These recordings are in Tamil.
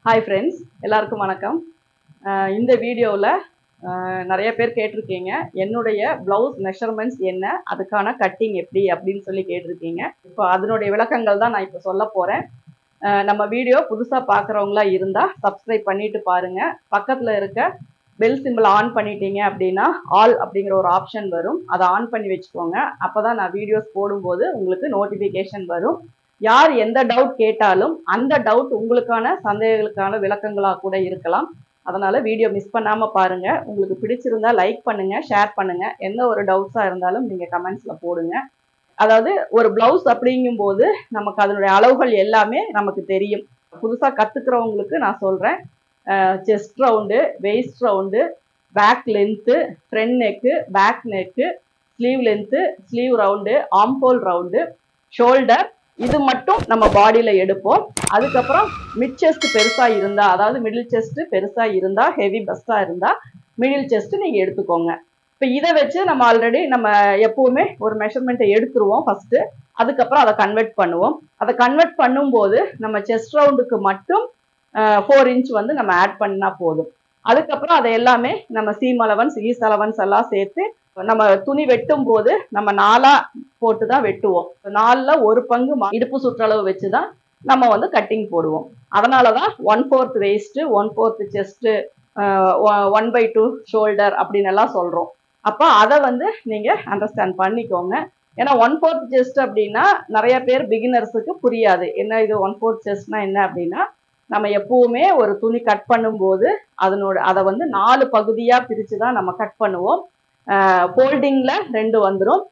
ஹாய் ஃப்ரெண்ட்ஸ், எல்லாருக்கும் வணக்கம். இந்த வீடியோவில் நிறைய பேர் கேட்டிருக்கீங்க, என்னுடைய ப்ளவுஸ் மெஷர்மெண்ட்ஸ் என்ன, அதுக்கான கட்டிங் எப்படி அப்படின்னு சொல்லி கேட்டிருக்கீங்க. இப்போ அதனுடைய விளக்கங்கள் தான் நான் இப்போ சொல்ல போகிறேன். நம்ம வீடியோ புதுசாக பார்க்குறவங்களா இருந்தால் சப்ஸ்கிரைப் பண்ணிட்டு பாருங்கள். பக்கத்தில் இருக்க பெல் சிம்பிள் ஆன் பண்ணிட்டீங்க அப்படின்னா ஆல் அப்படிங்கிற ஒரு ஆப்ஷன் வரும், அதை ஆன் பண்ணி வச்சுக்கோங்க. அப்போ தான் நான் வீடியோஸ் போடும்போது உங்களுக்கு நோட்டிஃபிகேஷன் வரும். யார் எந்த டவுட் கேட்டாலும் அந்த டவுட் உங்களுக்கான சந்தேகங்களுக்கான விளக்கங்களாக கூட இருக்கலாம். அதனால் வீடியோ மிஸ் பண்ணாமல் பாருங்கள். உங்களுக்கு பிடிச்சிருந்தா லைக் பண்ணுங்கள், ஷேர் பண்ணுங்கள். எந்த ஒரு டவுட்ஸாக இருந்தாலும் நீங்கள் கமெண்ட்ஸில் போடுங்க. அதாவது ஒரு ப்ளவுஸ் அப்படிங்கும்போது நமக்கு அதனுடைய அளவுகள் எல்லாமே நமக்கு தெரியும். புதுசாக கற்றுக்கிறவங்களுக்கு நான் சொல்கிறேன், chest round, waist round, back length, front neck, back neck, sleeve length, sleeve round, armhole round, shoulder, இது மட்டும் நம்ம பாடியில் எடுப்போம். அதுக்கப்புறம் மிட் செஸ்ட் பெருசாக இருந்தால், அதாவது மிடில் செஸ்ட் பெருசாக இருந்தால், ஹெவி பஸ்டாக இருந்தால் மிடில் செஸ்ட் நீங்கள் எடுத்துக்கோங்க. இப்போ இதை வச்சு நம்ம ஆல்ரெடி நம்ம எப்போவுமே ஒரு மெஷர்மெண்ட்டை எடுத்துருவோம் ஃபஸ்ட்டு. அதுக்கப்புறம் அதை கன்வெர்ட் பண்ணுவோம். அதை கன்வெர்ட் பண்ணும்போது நம்ம செஸ்ட் ரவுண்டுக்கு மட்டும் 4 இன்ச் வந்து நம்ம ஆட் பண்ணால் போதும். அதுக்கப்புறம் அதை எல்லாமே நம்ம சீம் அலவன்ஸ், ஈஸ் அலவன்ஸ் எல்லாம் சேர்த்து நம்ம துணி வெட்டும் போது நம்ம 4ஆ போட்டு தான் வெட்டுவோம். 4ல் ஒரு பங்கு இடுப்பு சுற்றளவு வச்சு தான் நம்ம வந்து கட்டிங் போடுவோம். அதனால தான் 1/4 வெயிஸ்ட்டு, 1/4 செஸ்ட்டு, 1/2 ஷோல்டர் அப்படின்னு எல்லாம் சொல்கிறோம். அப்போ அதை வந்து நீங்கள் அண்டர்ஸ்டாண்ட் பண்ணிக்கோங்க. ஏன்னா 1/4 செஸ்ட் அப்படின்னா நிறைய பேர் பிகினர்ஸுக்கு புரியாது. என்ன இது 1/4 செஸ்ட்னா என்ன அப்படின்னா, நம்ம எப்பவுமே ஒரு துணி கட் பண்ணும்போது அதை வந்து 4 பகுதியாக பிரித்து தான் நம்ம கட் பண்ணுவோம். ஃபோல்டிங்கில் 2 வந்துடும்,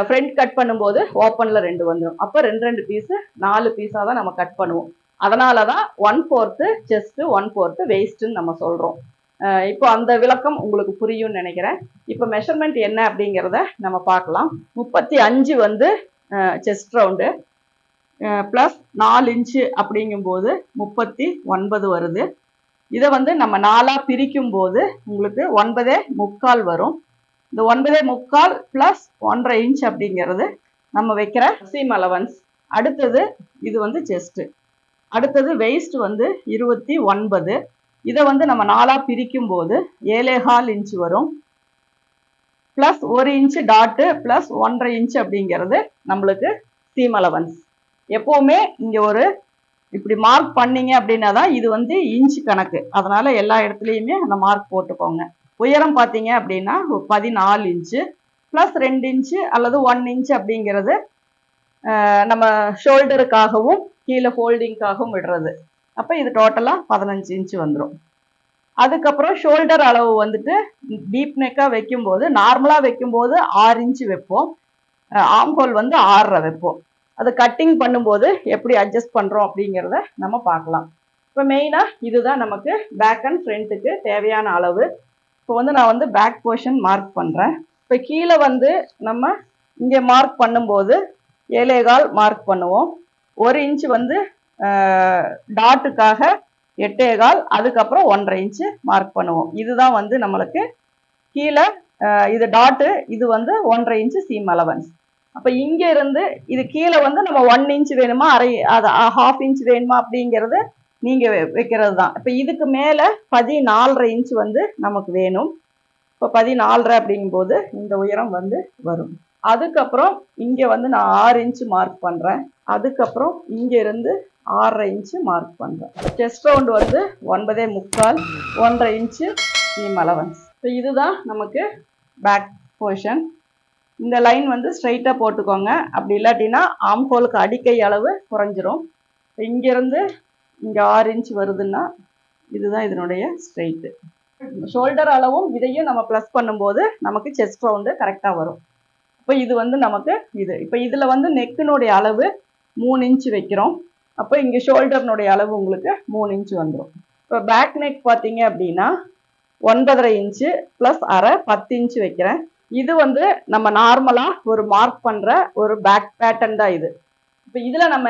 ஃப்ரண்ட் கட் பண்ணும்போது ஓப்பனில் 2 வந்துடும். அப்போ 2 பீஸு 4 பீஸாக தான் நம்ம கட் பண்ணுவோம். அதனால தான் 1/4 செஸ்ட்டு, 1/4 வெயிஸ்ட்டுன்னு நம்ம சொல்கிறோம். இப்போ அந்த விளக்கம் உங்களுக்கு புரியும்னு நினைக்கிறேன். இப்போ மெஷர்மெண்ட் என்ன அப்படிங்கிறத நம்ம பார்க்கலாம். 35 வந்து செஸ்ட் ரவுண்டு, ப்ளஸ் 4 இன்ச்சு அப்படிங்கும்போது 39 வருது. இதை வந்து நம்ம 4ஆக பிரிக்கும் போது உங்களுக்கு 9.25 வரும். இந்த 9.25 ப்ளஸ் 1.5 இன்ச் அப்படிங்கிறது நம்ம வைக்கிற சீம் அலவன்ஸ். அடுத்தது இது வந்து செஸ்ட்டு. அடுத்தது வெயிஸ்ட் வந்து 29. இதை வந்து நம்ம 4ஆக பிரிக்கும் போது 7.25 இன்ச் வரும். Plus 1 inch dot plus 1.5 inch அப்படிங்கிறது நம்மளுக்கு சீம் அலவன்ஸ். எப்போவுமே இங்கே ஒரு இப்படி மார்க் பண்ணீங்க அப்படின்னா தான் இது வந்து இன்ச்சு கணக்கு. அதனால எல்லா இடத்துலையுமே அந்த மார்க் போட்டுக்கோங்க. உயரம் பார்த்தீங்க அப்படின்னா 14 இன்ச்சு ப்ளஸ் 2 இன்ச்சு அல்லது 1 இன்ச் அப்படிங்கிறது நம்ம ஷோல்டருக்காகவும் கீழே ஃபோல்டிங்காகவும் விடுறது. அப்போ இது டோட்டலாக 15 இன்ச்சு வந்துடும். அதுக்கப்புறம் ஷோல்டர் அளவு வந்துட்டு டீப் நெக்காக வைக்கும்போது, நார்மலாக வைக்கும்போது 6 இன்ச்சு வைப்போம். ஆம்ஹோல் வந்து 6.5 வைப்போம். அதை கட்டிங் பண்ணும்போது எப்படி அட்ஜஸ்ட் பண்ணுறோம் அப்படிங்கிறத நம்ம பார்க்கலாம். இப்போ மெயினாக இதுதான் நமக்கு பேக் அண்ட் ஃப்ரண்ட்டுக்கு தேவையான அளவு. இப்போ வந்து நான் வந்து பேக் போர்ஷன் மார்க் பண்ணுறேன். இப்போ கீழே வந்து நம்ம இங்கே மார்க் பண்ணும்போது 7.25 மார்க் பண்ணுவோம். 1 இன்ச்சு வந்து டாட்டுக்காக 8.25, அதுக்கப்புறம் 1.5 இன்ச்சு மார்க் பண்ணுவோம். இதுதான் வந்து நம்மளுக்கு கீழே இது டாட்டு, இது வந்து 1.5 இன்ச்சு சீம் அலவன்ஸ். அப்போ இங்கே இருந்து இது கீழே வந்து நம்ம 1 இன்ச் வேணுமா, அது 1/2 இன்ச் வேணுமா அப்படிங்கிறது நீங்கள் வைக்கிறது தான். இப்போ இதுக்கு மேலே 14.5 இன்ச் வந்து நமக்கு வேணும். இப்போ 14.5 அப்படிங்கும்போது இந்த உயரம் வந்து வரும். அதுக்கப்புறம் இங்கே வந்து நான் 6 இன்ச்சு மார்க் பண்ணுறேன். அதுக்கப்புறம் இங்கே இருந்து 6.5 இன்ச்சு மார்க் பண்ணுறேன். செஸ்ட் ரவுண்டு வந்து 9.25, 1.5 இன்ச்சு சீம் அலவன்ஸ். இப்போ இதுதான் நமக்கு பேக் போர்ஷன். இந்த லைன் வந்து ஸ்ட்ரைட்டாக போட்டுக்கோங்க. அப்படி இல்லாட்டினா ஆம்ஹோலுக்கு அடிக்கை அளவு குறைஞ்சிரும். இங்கேருந்து இங்கே 6 இன்ச் வருதுன்னா இதுதான் இதனுடைய ஸ்ட்ரைட்டு. ஷோல்டர் அளவும் இதையும் நம்ம ப்ளஸ் பண்ணும்போது நமக்கு செஸ்ட் ரவுண்டு கரெக்டாக வரும். இப்போ இது வந்து நமக்கு இது. இப்போ இதில் வந்து நெக்கினுடைய அளவு 3 இன்ச் வைக்கிறோம். அப்போ இங்கே ஷோல்டர்னுடைய அளவு உங்களுக்கு 3 இன்ச் வந்துடும். இப்போ பேக் நெக் பார்த்தீங்க அப்படின்னா 9.5 இன்ச்சு ப்ளஸ் அரை 10 இன்ச் வைக்கிறேன். இது வந்து நம்ம நார்மலாக ஒரு மார்க் பண்ணுற ஒரு பேக் பேட்டர்ன் தான் இது. இப்போ இதில் நம்ம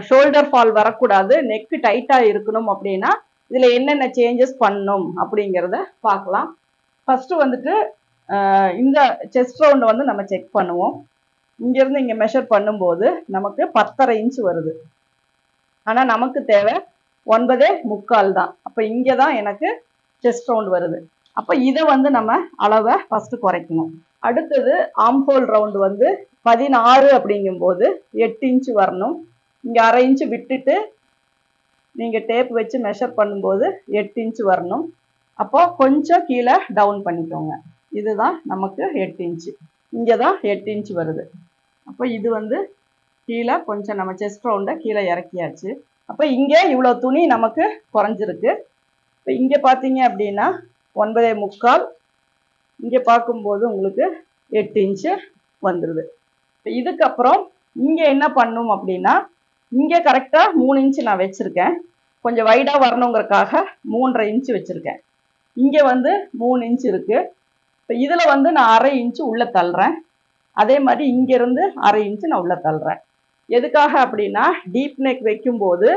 ஷோல்டர் ஃபால் வரக்கூடாது, நெக்கு டைட்டாக இருக்கணும் அப்படின்னா இதில் என்னென்ன சேஞ்சஸ் பண்ணணும் அப்படிங்கிறத பார்க்கலாம். ஃபஸ்ட்டு வந்துட்டு இந்த செஸ்ட் ரவுண்டை வந்து நம்ம செக் பண்ணுவோம். இங்கேருந்து இங்கே மெஷர் பண்ணும்போது நமக்கு 10.5 இன்ச் வருது. ஆனால் நமக்கு தேவை 9.25 தான். அப்போ இங்கே தான் எனக்கு செஸ்ட் ரவுண்ட் வருது. அப்போ இதை வந்து நம்ம அளவை ஃபஸ்ட்டு குறைக்கணும். அடுத்தது ஆம்ஹோல் ரவுண்டு வந்து 16 அப்படிங்கும்போது 8 இன்ச்சு வரணும். இங்கே 1/2 இன்ச்சு விட்டுட்டு நீங்கள் டேப் வச்சு மெஷர் பண்ணும்போது 8 இன்ச்சு வரணும். அப்போ கொஞ்சம் கீழே டவுன் பண்ணிக்கோங்க. இதுதான் நமக்கு 8 இன்ச்சு. இங்கே தான் 8 இன்ச்சு வருது. அப்போ இது வந்து கீழே கொஞ்சம் நம்ம செஸ்ட் ரவுண்டை கீழே இறக்கியாச்சு. அப்போ இங்கே இவ்வளோ துணி நமக்கு குறைஞ்சிருக்கு. இப்போ இங்கே பார்த்தீங்க அப்படின்னா 9.25, இங்கே பார்க்கும்போது உங்களுக்கு 8 இன்ச்சு வந்துடுது. இப்போ இதுக்கப்புறம் இங்கே என்ன பண்ணும் அப்படின்னா, இங்கே கரெக்டாக 3 இன்ச்சு நான் வச்சுருக்கேன். கொஞ்சம் வைடாக வரணுங்கிறதுக்காக 3.5 இன்ச்சு வச்சுருக்கேன். இங்கே வந்து 3 இன்ச்சு இருக்குது. இப்போ இதில் வந்து நான் 1/2 இன்ச்சு உள்ளே தள்ளுறேன். அதே மாதிரி இங்கேருந்து 1/2 இன்ச்சு நான் உள்ளே தள்ளுறேன். எதுக்காக அப்படின்னா, டீப் நெக் வைக்கும்போது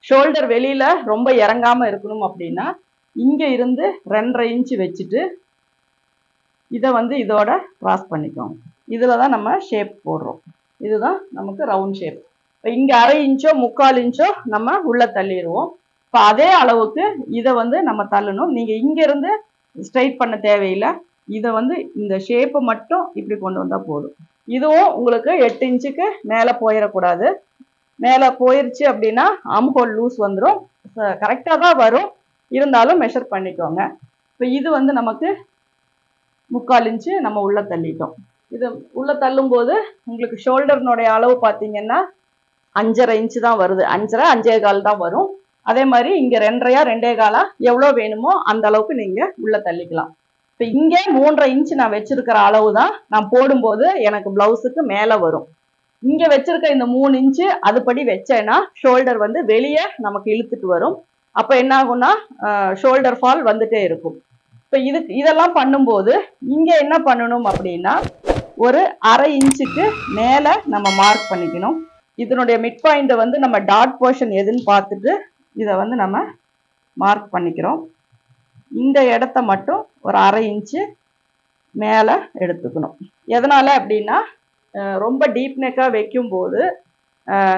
ஷோல்டர் வெளியில் ரொம்ப இறங்காமல் இருக்கணும் அப்படின்னா இங்கே இருந்து 2.5 இன்ச்சு வச்சுட்டு இதை வந்து இதோட கிராஸ் பண்ணிக்கோங்க. இதில் தான் நம்ம ஷேப் போடுறோம். இதுதான் நமக்கு ரவுண்ட் ஷேப். இப்போ இங்கே 1/2 இன்ச்சோ 3/4 இன்ச்சோ நம்ம உள்ளே தள்ளிடுவோம். இப்போ அதே அளவுக்கு இதை வந்து நம்ம தள்ளணும். நீங்கள் இங்கேருந்து ஸ்ட்ரைட் பண்ண தேவையில்லை. இதை வந்து இந்த ஷேப்பை மட்டும் இப்படி கொண்டு வந்தால் போதும். இதுவும் உங்களுக்கு 8 இன்ச்சுக்கு மேலே போயிடக்கூடாது. மேலே போயிடுச்சு அப்படின்னா ஆம்ஹோல் லூஸ் வந்துடும். கரெக்டாக தான் வரும், இருந்தாலும் மெஷர் பண்ணிக்கோங்க. இப்போ இது வந்து நமக்கு 3/4 இன்ச்சு நம்ம உள்ளே தள்ளிட்டோம். இது உள்ளே தள்ளும்போது உங்களுக்கு ஷோல்டர்னுடைய அளவு பார்த்தீங்கன்னா 5.5 இன்ச்சு தான் வருது. 5.5, 5.25 தான் வரும். அதே மாதிரி இங்கே 2.5, 2.25 எவ்வளோ வேணுமோ அந்த அளவுக்கு நீங்கள் உள்ளே தள்ளிக்கலாம். இப்போ இங்கே 3.5 இன்ச்சு நான் வச்சிருக்கிற அளவு தான் நான் போடும்போது எனக்கு ப்ளவுஸுக்கு மேலே வரும். இங்கே வச்சிருக்க இந்த 3 இன்ச்சு அதுபடி வச்சேன்னா ஷோல்டர் வந்து வெளியே நமக்கு இழுத்துட்டு வரும். அப்போ என்ன ஆகும்னா ஷோல்டர் ஃபால் வந்துட்டே இருக்கும். இப்போ இதெல்லாம் பண்ணும்போது இங்கே என்ன பண்ணணும் அப்படின்னா, ஒரு 1/2 இன்ச்சுக்கு மேலே நம்ம மார்க் பண்ணிக்கணும். இதனுடைய மிட் பாயிண்ட்டை வந்து நம்ம டாட் போர்ஷன் எதுன்னு பார்த்துட்டு இதை வந்து நம்ம மார்க் பண்ணிக்கிறோம். இந்த இடத்த மட்டும் ஒரு 1/2 இன்ச்சு மேலே எடுத்துக்கணும். எதனால் அப்படின்னா, ரொம்ப டீப் நெக்காக வைக்கும்போது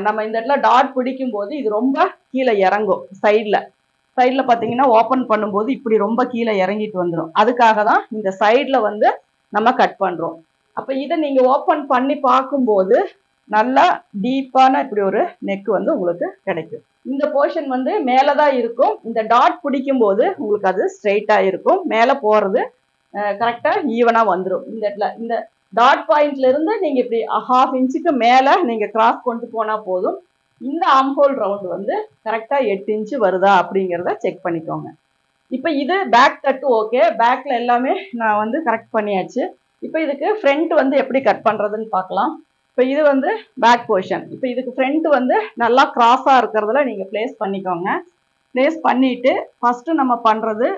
நம்ம இந்த இடத்துல டாட் பிடிக்கும்போது இது ரொம்ப கீழே இறங்கும். சைடில் பார்த்தீங்கன்னா ஓப்பன் பண்ணும்போது இப்படி ரொம்ப கீழே இறங்கிட்டு வந்துடும். அதுக்காக தான் இந்த சைடில் வந்து நம்ம கட் பண்ணுறோம். அப்போ இதை நீங்கள் ஓப்பன் பண்ணி பார்க்கும்போது நல்லா டீப்பான இப்படி ஒரு நெக் வந்து உங்களுக்கு கிடைக்கும். இந்த போர்ஷன் வந்து மேலே தான் இருக்கும். இந்த டாட் பிடிக்கும் போது உங்களுக்கு அது ஸ்ட்ரெயிட்டாக இருக்கும். மேலே போகிறது கரெக்டாக ஈவனாக வந்துடும். இந்த இடத்துல இந்த டாட் பாயிண்ட்ல இருந்து நீங்கள் இப்படி 1/2 இன்ச்சுக்கு மேலே நீங்கள் கிராஸ் கொண்டு போனால் போதும். இந்த ஆம்ஹோல் ரவுண்டு வந்து கரெக்டாக 8 இன்ச்சு வருதா அப்படிங்கிறத செக் பண்ணிக்கோங்க. இப்போ இது பேக் தட்டு ஓகே. பேக்கில் எல்லாமே நான் வந்து கரெக்ட் பண்ணியாச்சு. இப்போ இதுக்கு ஃப்ரண்ட் வந்து எப்படி கட் பண்ணுறதுன்னு பார்க்கலாம். இப்போ இது வந்து பேக் போர்ஷன். இப்போ இதுக்கு ஃப்ரண்ட் வந்து நல்லா கிராஸாக இருக்கிறதுல நீங்கள் ப்ளேஸ் பண்ணிக்கோங்க. ப்ளேஸ் பண்ணிவிட்டு ஃபஸ்ட்டு நம்ம பண்ணுறது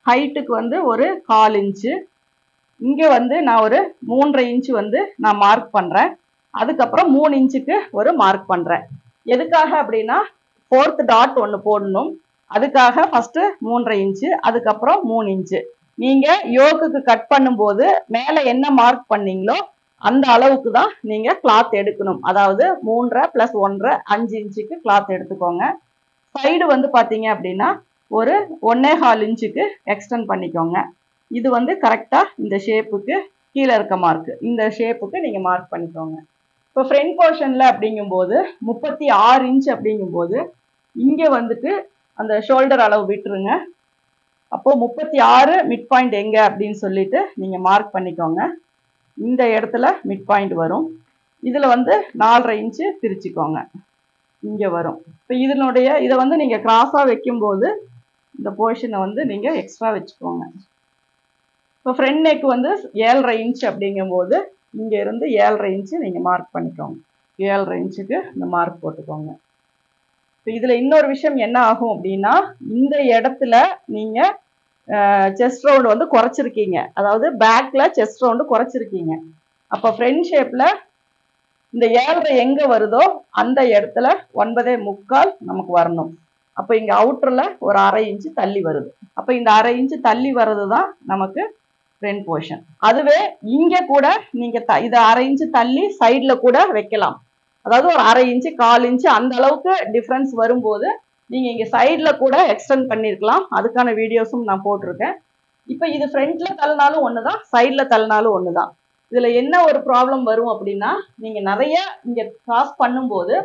ஹைட்டுக்கு வந்து ஒரு 1/4 இன்ச்சு. இங்கே வந்து நான் ஒரு 3.5 இன்ச்சு வந்து நான் மார்க் பண்ணுறேன். அதுக்கப்புறம் 3 இன்ச்சுக்கு ஒரு மார்க் பண்ணுறேன். எதுக்காக அப்படின்னா 4th டாட் ஒன்று போடணும். அதுக்காக ஃபஸ்ட்டு 3.5 இன்ச்சு, அதுக்கப்புறம் 3 இன்ச்சு. நீங்கள் யோக்குக்கு கட் பண்ணும்போது மேலே என்ன மார்க் பண்ணீங்களோ அந்த அளவுக்கு தான் நீங்கள் கிளாத் எடுக்கணும். அதாவது 3.5 + 1.5 5 இன்ச்சுக்கு கிளாத் எடுத்துக்கோங்க. சைடு வந்து பார்த்தீங்க அப்படின்னா ஒரு 1.25 இன்ச்சுக்கு எக்ஸ்டெண்ட் பண்ணிக்கோங்க. இது வந்து கரெக்டாக இந்த ஷேப்புக்கு கீழே இருக்க மார்க்கு, இந்த ஷேப்புக்கு நீங்கள் மார்க் பண்ணிக்கோங்க. இப்போ ஃப்ரண்ட் போர்ஷனில் அப்படிங்கும்போது 36 இன்ச் அப்படிங்கும்போது இங்கே வந்துட்டு அந்த ஷோல்டர் அளவு விட்டுருங்க. அப்போது 36 மிட் பாயிண்ட் எங்கே அப்படின்னு சொல்லிட்டு நீங்கள் மார்க் பண்ணிக்கோங்க. இந்த இடத்துல மிட் பாயிண்ட் வரும். இதில் வந்து 4.5 இன்ச்சு பிரிச்சுக்கோங்க. இங்கே வரும். இப்போ இதை வந்து நீங்கள் கிராஸாக வைக்கும்போது இந்த போர்ஷனை வந்து நீங்கள் எக்ஸ்ட்ரா வச்சுக்கோங்க. இப்போ ஃப்ரண்ட் நெக் வந்து 7.5 இன்ச் அப்படிங்கும்போது இங்கே இருந்து 7.5 இன்ச்சு நீங்கள் மார்க் பண்ணிக்கோங்க. 7.5 இன்ச்சுக்கு இந்த மார்க் போட்டுக்கோங்க. இப்போ இதில் இன்னொரு விஷயம் என்ன ஆகும் அப்படின்னா, இந்த இடத்துல நீங்கள் செஸ்ட் ரவுண்டு வந்து குறைச்சிருக்கீங்க. அதாவது பேக்கில் செஸ்ட் ரவுண்டு குறைச்சிருக்கீங்க. அப்போ ஃப்ரண்ட் ஷேப்பில் இந்த 7.5 எங்கே வருதோ அந்த இடத்துல 9.25 நமக்கு வரணும். அப்போ இங்கே அவுட்டரில் ஒரு 1/2 இன்ச்சு தள்ளி வருது. அப்போ இந்த 1/2 இன்ச்சு தள்ளி வர்றது தான் நமக்கு ஃப்ரண்ட் போர்ஷன். அதுவே இங்கே கூட நீங்கள் இதை 1/2 இன்ச்சு தள்ளி சைடில் கூட வைக்கலாம். அதாவது ஒரு 1/2 இன்ச்சு 1/4 இன்ச்சு அந்த அளவுக்கு டிஃப்ரென்ஸ் வரும்போது நீங்கள் இங்கே சைடில் கூட எக்ஸ்டெண்ட் பண்ணியிருக்கலாம். அதுக்கான வீடியோஸும் நான் போட்டிருக்கேன். இப்போ இது ஃப்ரண்ட்டில் தள்ளினாலும் ஒன்று தான், சைடில் தள்ளினாலும் ஒன்று தான். இதில் என்ன ஒரு ப்ராப்ளம் வரும் அப்படின்னா, நீங்கள் நிறைய இங்கே கிராஸ் பண்ணும்போது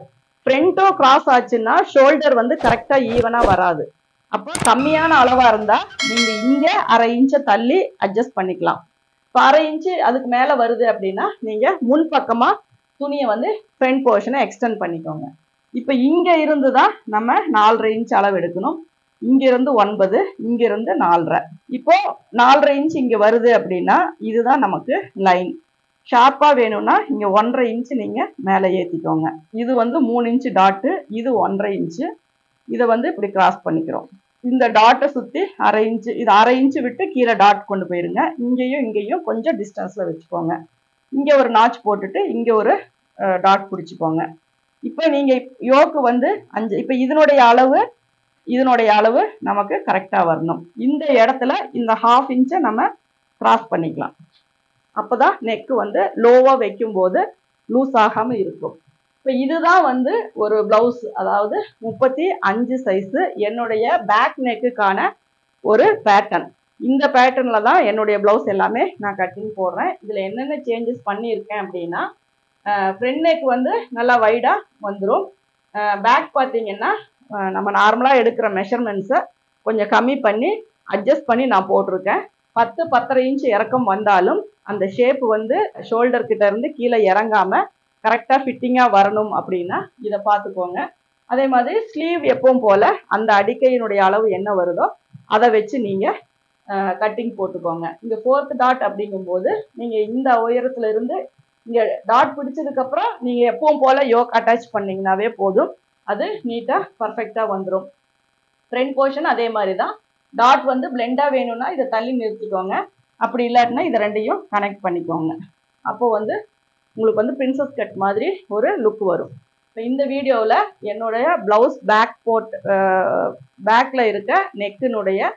ஃப்ரண்ட்டோ கிராஸ் ஆச்சுன்னா ஷோல்டர் வந்து கரெக்டாக ஈவனாக வராது. அப்போ கம்மியான அளவாக இருந்தால் நீங்கள் இங்கே 1/2 இன்ச்சை தள்ளி அட்ஜஸ்ட் பண்ணிக்கலாம். இப்போ 1/2 இன்ச்சு அதுக்கு மேலே வருது அப்படின்னா நீங்கள் முன் பக்கமாக துணியை வந்து ஃப்ரண்ட் போர்ஷனை எக்ஸ்டெண்ட் பண்ணிக்கோங்க. இப்போ இங்கே இருந்து தான் நம்ம 4.5 இன்ச் அளவு எடுக்கணும். இங்கிருந்து 9, இங்கிருந்து 4.5. இப்போ 4.5 இன்ச் இங்கே வருது அப்படின்னா இதுதான் நமக்கு லைன். ஷார்ப்பாக வேணும்னா இங்கே 1.5 இன்ச்சு நீங்கள் மேலே ஏற்றிக்கோங்க. இது வந்து 3 இன்ச்சு டாட்டு, இது 1.5 இன்ச்சு. இதை வந்து இப்படி கிராஸ் பண்ணிக்கிறோம். இந்த டாட்டை சுற்றி 1/2 இன்ச்சு, இது 1/2 இன்ச்சு விட்டு கீழே டாட் கொண்டு போயிருங்க. இங்கேயும் கொஞ்சம் டிஸ்டன்ஸில் வச்சுக்கோங்க. இங்கே ஒரு நாச் போட்டுட்டு இங்கே ஒரு டாட் பிடிச்சிக்கோங்க. இப்போ நீங்கள் யோக்கு வந்து 5, இப்போ இதனுடைய அளவு நமக்கு கரெக்டாக வரணும். இந்த இடத்துல இந்த 1/2 இன்ச்சை நம்ம கிராஸ் பண்ணிக்கலாம். அப்போ தான் நெக்கு வந்து லோவாக வைக்கும்போது லூஸ் ஆகாமல் இருக்கும். இப்போ இதுதான் வந்து ஒரு ப்ளவுஸ், அதாவது 35 சைஸு என்னுடைய பேக் நெக்குக்கான ஒரு பேட்டர்ன். இந்த பேட்டர்னில் தான் என்னுடைய ப்ளவுஸ் எல்லாமே நான் கட்டிங் போடுறேன். இதில் என்னென்ன சேஞ்சஸ் பண்ணியிருக்கேன் அப்படின்னா, ஃப்ரண்ட் நெக் வந்து நல்லா வைடாக வந்துடும். பேக் பார்த்தீங்கன்னா நம்ம நார்மலாக எடுக்கிற மெஷர்மெண்ட்ஸை கொஞ்சம் கம்மி பண்ணி அட்ஜஸ்ட் பண்ணி நான் போட்டிருக்கேன். 10-10.5 இன்ச் இறக்கம் வந்தாலும் அந்த ஷேப் வந்து ஷோல்டர் கிட்ட இருந்து கீழே இறங்காமல் கரெக்டாக ஃபிட்டிங்காக வரணும் அப்படின்னா இதை பார்த்துக்கோங்க. அதே மாதிரி ஸ்லீவ் எப்பவும் போல் அந்த அடிக்கையினுடைய அளவு என்ன வருதோ அதை வச்சு நீங்கள் கட்டிங் போட்டுக்கோங்க. இங்கே 4th டாட் அப்படிங்கும்போது நீங்கள் இந்த உயரத்துல இருந்து இங்கே டாட் பிடிச்சதுக்கப்புறம் நீங்கள் எப்பவும் போல் யோக் அட்டாச் பண்ணிங்கனாவே போதும். அது நீட்டாக பர்ஃபெக்டாக வந்துடும். ஃப்ரண்ட் போர்ஷன் அதே மாதிரி தான். டாட் வந்து பிளெண்டாக வேணும்னா இதை தள்ளி நிறுத்திக்கோங்க. அப்படி இல்லாட்டினா இதை ரெண்டையும் கனெக்ட் பண்ணிக்கோங்க. அப்போது வந்து உங்களுக்கு வந்து பிரின்சஸ் கட் மாதிரி ஒரு லுக் வரும். இப்போ இந்த வீடியோவில் என்னுடைய ப்ளவுஸ் பேக்கில் இருக்க நெக்கினுடைய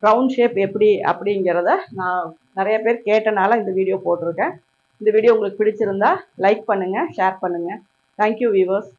ரவுண்ட் ஷேப் எப்படி அப்படிங்கிறத நான் நிறைய பேர் கேட்டனால இந்த வீடியோ போட்டிருக்கேன். இந்த வீடியோ உங்களுக்கு பிடிச்சிருந்தா லைக் பண்ணுங்கள், ஷேர் பண்ணுங்கள். Thank you viewers.